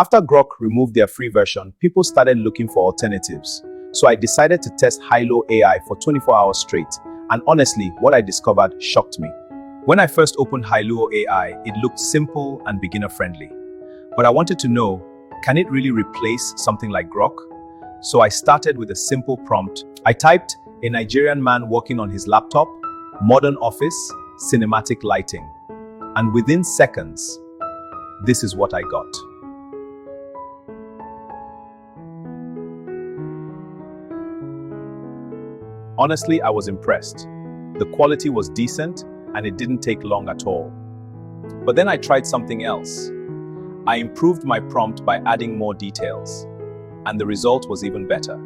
After Grok removed their free version, people started looking for alternatives. So I decided to test Hailuo AI for 24 hours straight. And honestly, what I discovered shocked me. When I first opened Hailuo AI, it looked simple and beginner-friendly. But I wanted to know, can it really replace something like Grok? So I started with a simple prompt. I typed, a Nigerian man working on his laptop, modern office, cinematic lighting. And within seconds, this is what I got. Honestly, I was impressed. The quality was decent and it didn't take long at all. But then I tried something else. I improved my prompt by adding more details, and the result was even better.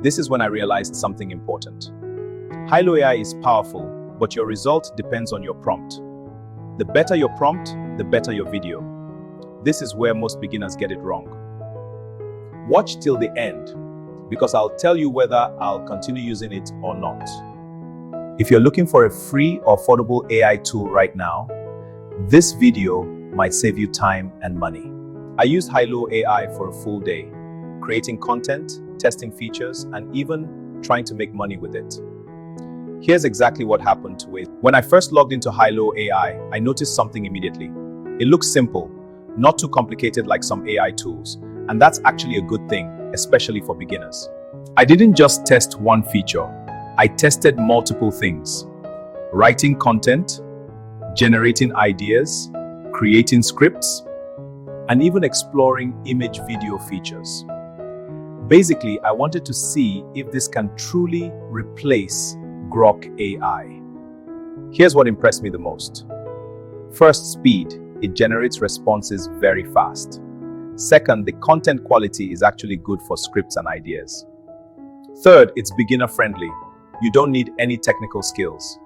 This is when I realized something important. Hailuo AI is powerful, but your result depends on your prompt. The better your prompt, the better your video. This is where most beginners get it wrong. Watch till the end, because I'll tell you whether I'll continue using it or not. If you're looking for a free or affordable AI tool right now, this video might save you time and money. I used Hailuo AI for a full day, creating content, testing features, and even trying to make money with it. Here's exactly what happened to it. When I first logged into Hailuo AI, I noticed something immediately. It looks simple, not too complicated like some AI tools, and that's actually a good thing, especially for beginners. I didn't just test one feature, I tested multiple things. Writing content, generating ideas, creating scripts, and even exploring image-video features. Basically, I wanted to see if this can truly replace Grok AI. Here's what impressed me the most. First, speed. It generates responses very fast. Second, the content quality is actually good for scripts and ideas. Third, it's beginner-friendly. You don't need any technical skills.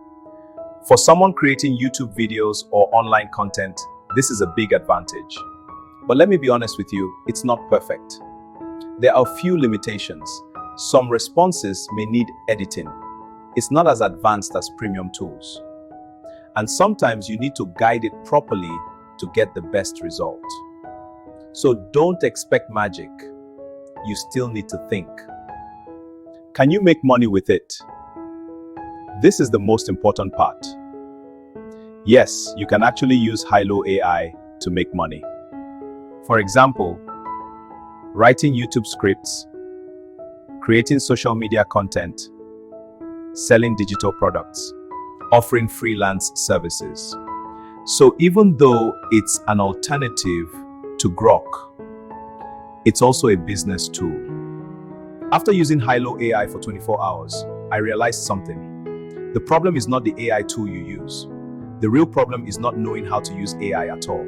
For someone creating YouTube videos or online content, this is a big advantage. But let me be honest with you, it's not perfect. There are a few limitations. Some responses may need editing. It's not as advanced as premium tools. And sometimes you need to guide it properly to get the best result. So don't expect magic. You still need to think. Can you make money with it? This is the most important part. Yes, you can actually use Hailuo AI to make money. For example, writing YouTube scripts, creating social media content, selling digital products, offering freelance services. So even though it's an alternative to Grok, it's also a business tool. After using Hailuo AI for 24 hours, I realized something. The problem is not the AI tool you use. The real problem is not knowing how to use AI at all.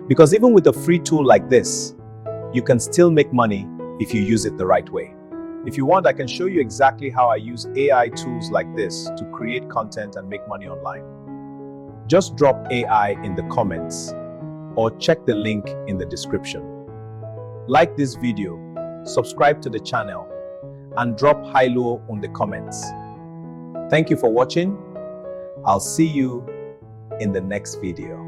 Because even with a free tool like this, you can still make money if you use it the right way. If you want, I can show you exactly how I use AI tools like this to create content and make money online. Just drop AI in the comments or check the link in the description. Like this video, subscribe to the channel, and drop Hailuo in the comments. Thank you for watching. I'll see you in the next video.